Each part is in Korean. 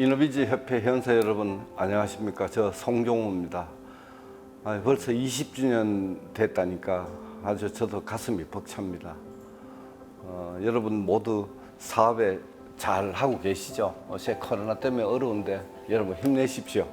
이노비즈 협회 회원사 여러분 안녕하십니까? 저 송종호입니다. 벌써 20주년 됐다니까 아주 저도 가슴이 벅찹니다. 여러분 모두 사업에 잘 하고 계시죠? 요새 코로나 때문에 어려운데 여러분 힘내십시오.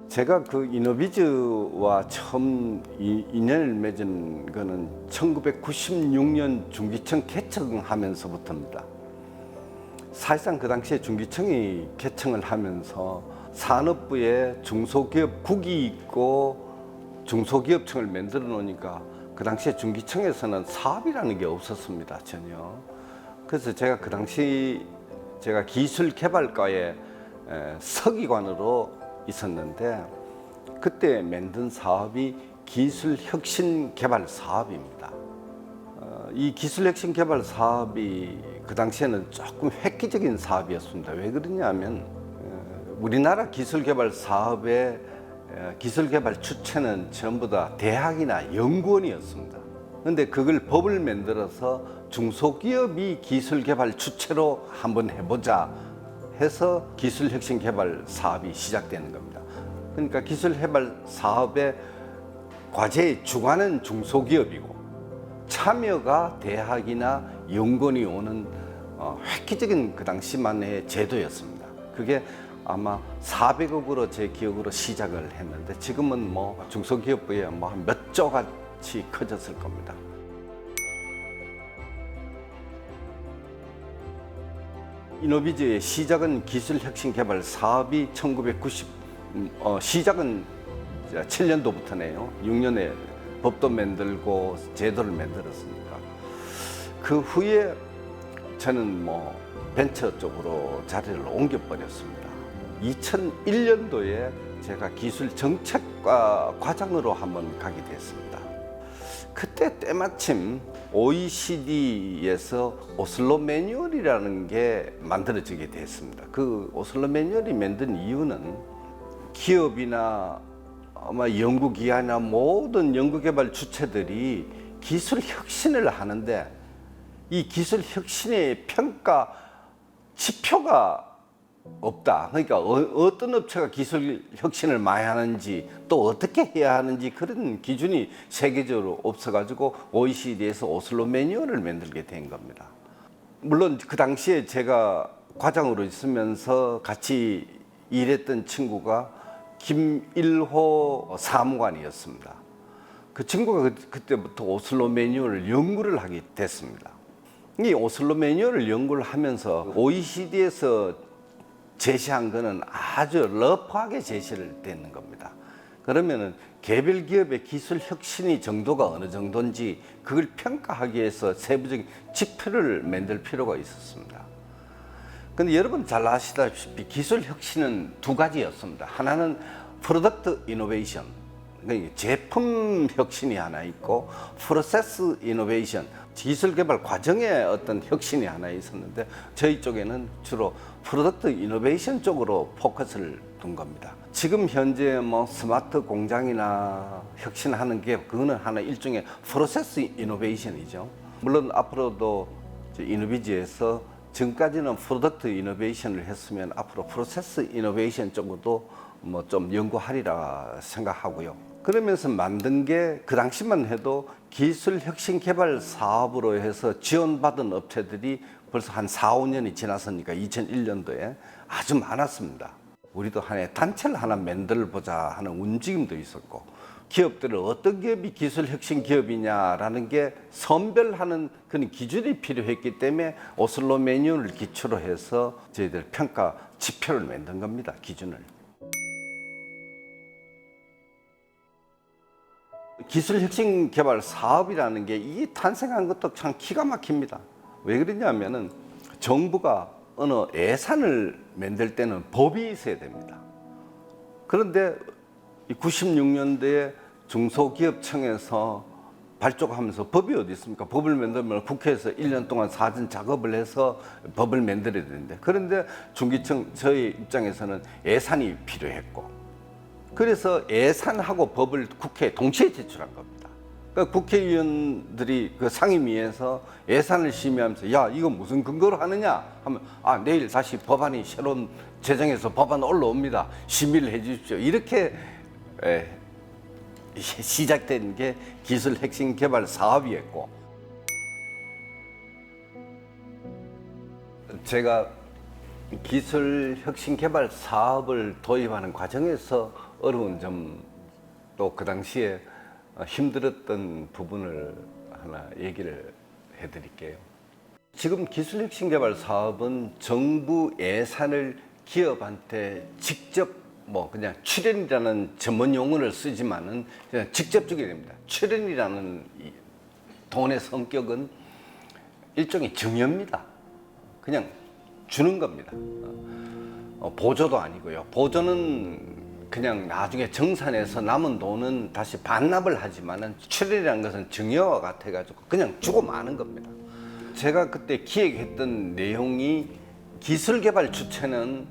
제가 그 이노비즈와 처음 인연을 맺은 거는 1996년 중기청 개청하면서부터입니다. 사실상 그 당시에 중기청이 개청을 하면서 산업부에 중소기업국이 있고 중소기업청을 만들어 놓으니까 그 당시에 중기청에서는 사업이라는 게 없었습니다, 전혀. 그래서 제가 그 당시 제가 기술개발과에 서기관으로 있었는데 그때 만든 사업이 기술혁신개발 사업입니다. 이 기술혁신개발 사업이 그 당시에는 조금 획기적인 사업이었습니다. 왜 그러냐면 우리나라 기술개발 사업의 기술개발 주체는 전부 다 대학이나 연구원이었습니다. 그런데 그걸 법을 만들어서 중소기업이 기술개발 주체로 한번 해보자 해서 기술혁신개발 사업이 시작되는 겁니다. 그러니까 기술개발 사업의 과제의 주관은 중소기업이고 참여가 대학이나 연구원이 오는 획기적인 그 당시만의 제도였습니다. 그게 아마 400억으로 제 기억으로 시작을 했는데 지금은 뭐 중소기업부에 뭐 몇 조같이 커졌을 겁니다. 이노비즈의 시작은 기술혁신개발 사업이 시작은 7년도부터네요. 6년에 법도 만들고 제도를 만들었으니까. 그 후에 저는 뭐 벤처 쪽으로 자리를 옮겨버렸습니다. 2001년도에 제가 기술정책과 과장으로 한번 가게 됐습니다. 그때 때마침 OECD에서 오슬로 매뉴얼이라는 게 만들어지게 됐습니다. 그 오슬로 매뉴얼이 만든 이유는 기업이나 아마 연구기관이나 모든 연구개발 주체들이 기술 혁신을 하는데 이 기술 혁신의 평가 지표가 없다. 그러니까 어떤 업체가 기술 혁신을 많이 하는지 또 어떻게 해야 하는지 그런 기준이 세계적으로 없어가지고 OECD에서 오슬로 매뉴얼을 만들게 된 겁니다. 물론 그 당시에 제가 과장으로 있으면서 같이 일했던 친구가 김일호 사무관이었습니다. 그 친구가 그때부터 오슬로 매뉴얼을 연구를 하게 됐습니다. 이 오슬로 매뉴얼을 연구를 하면서 OECD에서 제시한 거는 아주 러프하게 제시를 되는 겁니다. 그러면은 개별 기업의 기술 혁신의 정도가 어느 정도인지 그걸 평가하기 위해서 세부적인 지표를 만들 필요가 있었습니다. 근데 여러분 잘 아시다시피 기술 혁신은 두 가지였습니다. 하나는 프로덕트 이노베이션, 그러니까 제품 혁신이 하나 있고 프로세스 이노베이션, 기술 개발 과정의 어떤 혁신이 하나 있었는데 저희 쪽에는 주로 프로덕트 이노베이션 쪽으로 포커스를 둔 겁니다. 지금 현재 뭐 스마트 공장이나 혁신하는 게 그거는 하나 일종의 프로세스 이노베이션이죠. 물론 앞으로도 이노비즈에서 지금까지는 프로덕트 이노베이션을 했으면 앞으로 프로세스 이노베이션 쪽으로도 뭐 좀 연구하리라 생각하고요. 그러면서 만든 게 그 당시만 해도 기술 혁신 개발 사업으로 해서 지원받은 업체들이 벌써 한 4, 5년이 지났으니까 2001년도에 아주 많았습니다. 우리도 하나의 단체를 하나 만들어보자 하는 움직임도 있었고 기업들을 어떤 기업이 기술 혁신 기업이냐라는 게 선별하는 그런 기준이 필요했기 때문에 오슬로 매뉴얼을 기초로 해서 저희들 평가 지표를 만든 겁니다. 기준을. 기술혁신 개발 사업이라는 게 이 탄생한 것도 참 기가 막힙니다. 왜 그러냐면은 정부가 어느 예산을 만들 때는 법이 있어야 됩니다. 그런데 96년도에 중소기업청에서 발족하면서 법이 어디 있습니까? 법을 만들면 국회에서 1년 동안 사전 작업을 해서 법을 만들어야 되는데 그런데 중기청 저희 입장에서는 예산이 필요했고 그래서 예산하고 법을 국회에 동시에 제출한 겁니다. 그러니까 국회의원들이 그 상임위에서 예산을 심의하면서 야 이거 무슨 근거로 하느냐 하면 내일 다시 법안이 새로운 제정해서 법안 올라옵니다. 심의를 해 주십시오. 이렇게 시작된 게 기술 혁신 개발 사업이었고, 제가 기술 혁신 개발 사업을 도입하는 과정에서 어려운 점, 또 그 당시에 힘들었던 부분을 하나 얘기를 해드릴게요. 지금 기술 혁신 개발 사업은 정부 예산을 기업한테 직접 그냥 출연이라는 전문 용어를 쓰지만은 그냥 직접 주게 됩니다. 출연이라는 이 돈의 성격은 일종의 증여입니다. 그냥 주는 겁니다. 보조도 아니고요. 보조는 그냥 나중에 정산해서 남은 돈은 다시 반납을 하지만은 출연이라는 것은 증여와 같아가지고 그냥 주고 마는 겁니다. 제가 그때 기획했던 내용이 기술 개발 주체는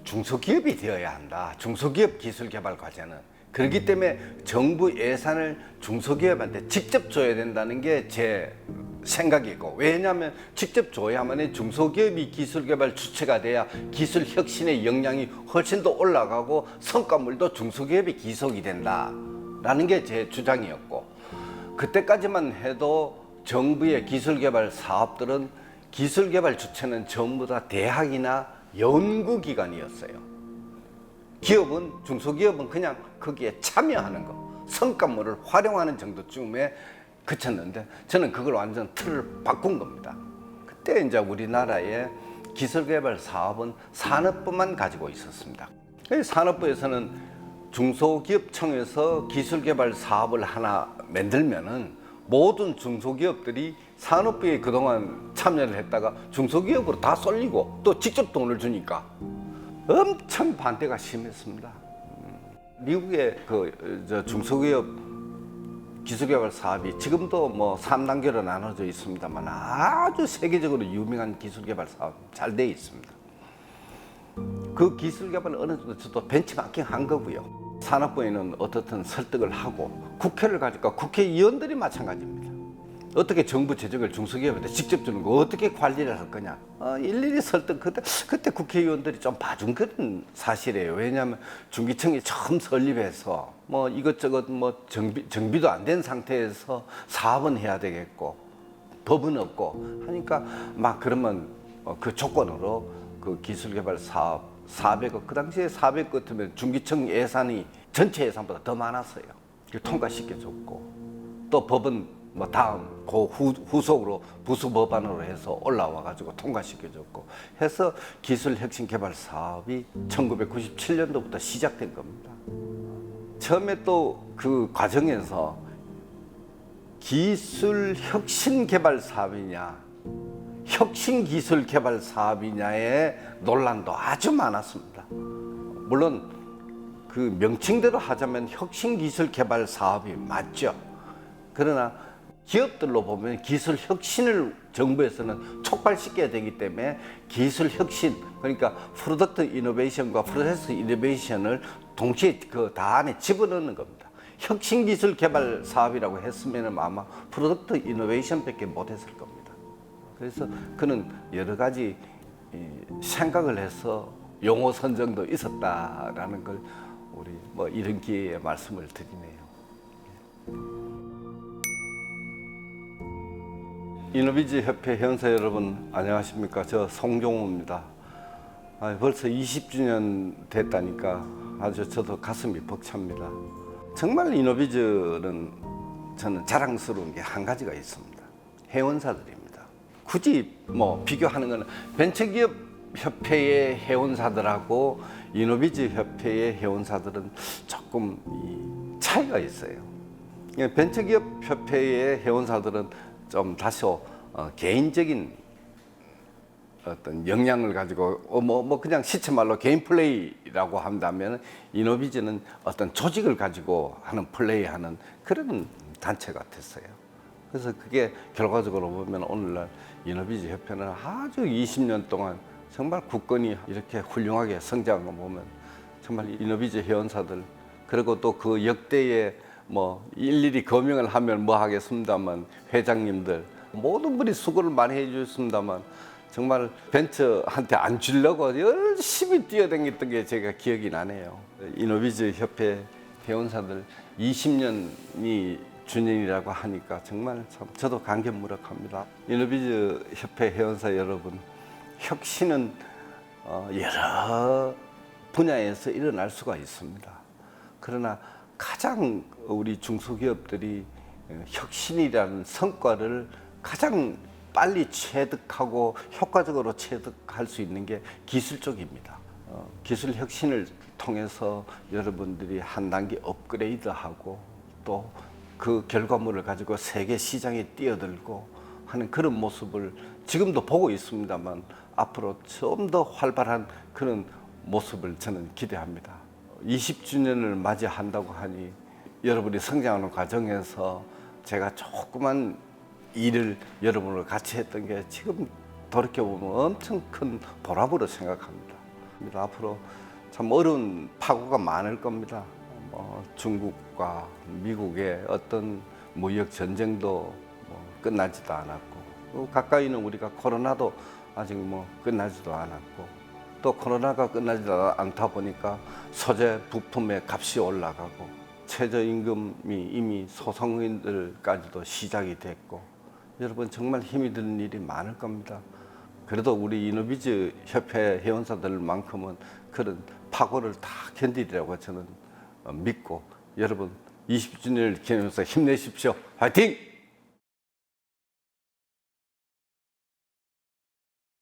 중소기업이 되어야 한다. 중소기업 기술 개발 과제는. 그렇기 때문에 정부 예산을 중소기업한테 직접 줘야 된다는 게 제 생각이고, 왜냐하면 직접 줘야만 중소기업이 기술 개발 주체가 돼야 기술 혁신의 역량이 훨씬 더 올라가고 성과물도 중소기업이 기속이 된다라는 게 제 주장이었고, 그때까지만 해도 정부의 기술 개발 사업들은 기술 개발 주체는 전부 다 대학이나 연구기관이었어요. 기업은, 중소기업은 그냥 거기에 참여하는 거, 성과물을 활용하는 정도쯤에 그쳤는데, 저는 그걸 완전 틀을 바꾼 겁니다. 그때 이제 우리나라의 기술개발 사업은 산업부만 가지고 있었습니다. 산업부에서는 중소기업청에서 기술개발 사업을 하나 만들면은 모든 중소기업들이 산업부에 그동안 참여를 했다가 중소기업으로 다 쏠리고 또 직접 돈을 주니까 엄청 반대가 심했습니다. 미국의 중소기업 기술개발 사업이 지금도 3단계로 나눠져 있습니다만 아주 세계적으로 유명한 기술개발 사업 잘 돼 있습니다. 그 기술개발을 어느 정도 저도 벤치마킹 한 거고요. 산업부에는 어떻든 설득을 하고, 국회를 가니까 국회의원들이 마찬가지입니다. 어떻게 정부 재정을 중소기업한테 직접 주는 거 어떻게 관리를 할 거냐, 일일이 설득. 그때 국회의원들이 좀 봐준 그런 사실이에요. 왜냐하면 중기청이 처음 설립해서 이것저것 정비도 안 된 상태에서 사업은 해야 되겠고 법은 없고 하니까 그러면 그 조건으로 그 기술개발 사업 400억, 그 당시에 400억 같으면 중기청 예산이 전체 예산보다 더 많았어요. 통과시켜줬고, 또 법은 다음 후속으로 부수 법안으로 해서 올라와 가지고 통과시켜줬고 해서 기술 혁신 개발 사업이 1997년도부터 시작된 겁니다. 처음에 또 그 과정에서 기술 혁신 개발 사업이냐 혁신 기술 개발 사업이냐의 논란도 아주 많았습니다. 물론 그 명칭대로 하자면 혁신 기술 개발 사업이 맞죠. 그러나 기업들로 보면 기술 혁신을 정부에서는 촉발시켜야 되기 때문에 기술 혁신, 그러니까 프로덕트 이노베이션과 프로세스 이노베이션을 동시에 다 안에 집어넣는 겁니다. 혁신 기술 개발 사업이라고 했으면 아마 프로덕트 이노베이션밖에 못했을 겁니다. 그래서 그는 여러 가지 생각을 해서 용어 선정도 있었다라는 걸 우리 이런 기회에 말씀을 드리네요. 이노비즈 협회 회원사 여러분 안녕하십니까? 저 송종호입니다. 벌써 20주년 됐다니까 아주 저도 가슴이 벅찹니다. 정말 이노비즈는 저는 자랑스러운 게 한 가지가 있습니다. 회원사들입니다. 굳이 비교하는 것은 벤처기업 협회의 회원사들하고 이노비즈 협회의 회원사들은 조금 차이가 있어요. 벤처기업 협회의 회원사들은 좀 다소 개인적인 어떤 역량을 가지고 그냥 시체말로 개인 플레이라고 한다면, 이노비즈는 어떤 조직을 가지고 하는 플레이하는 그런 단체 같았어요. 그래서 그게 결과적으로 보면 오늘날 이노비즈 협회는 아주 20년 동안 정말 굳건히 이렇게 훌륭하게 성장한 거 보면 정말 이노비즈 회원사들, 그리고 또 그 역대의 뭐 일일이 거명을 하면 뭐 하겠습니다만 회장님들 모든 분이 수고를 많이 해주셨습니다만 정말 벤처한테 안 주려고 열심히 뛰어다녔던 게 제가 기억이 나네요. 이노비즈 협회 회원사들 20년이 주년이라고 하니까 정말 참 저도 감개무량합니다. 이노비즈 협회 회원사 여러분, 혁신은 여러 분야에서 일어날 수가 있습니다. 그러나 가장 우리 중소기업들이 혁신이라는 성과를 가장 빨리 체득하고 효과적으로 체득할 수 있는 게 기술 쪽입니다. 기술 혁신을 통해서 여러분들이 한 단계 업그레이드하고 또 그 결과물을 가지고 세계 시장에 뛰어들고 하는 그런 모습을 지금도 보고 있습니다만 앞으로 좀 더 활발한 그런 모습을 저는 기대합니다. 20주년을 맞이한다고 하니 여러분이 성장하는 과정에서 제가 조그만 일을 여러분과 같이 했던 게 지금 돌이켜보면 엄청 큰 보람으로 생각합니다. 앞으로 참 어려운 파고가 많을 겁니다. 중국과 미국의 어떤 무역 전쟁도 끝나지도 않았고, 가까이는 우리가 코로나도 아직 끝나지도 않았고, 또 코로나가 끝나지도 않다 보니까 소재 부품의 값이 올라가고, 최저임금이 이미 소상공인들까지도 시작이 됐고, 여러분 정말 힘이 드는 일이 많을 겁니다. 그래도 우리 이노비즈 협회 회원사들만큼은 그런 파고를 다 견디리라고 저는 믿고, 여러분 20주년을 기념해서 힘내십시오. 화이팅!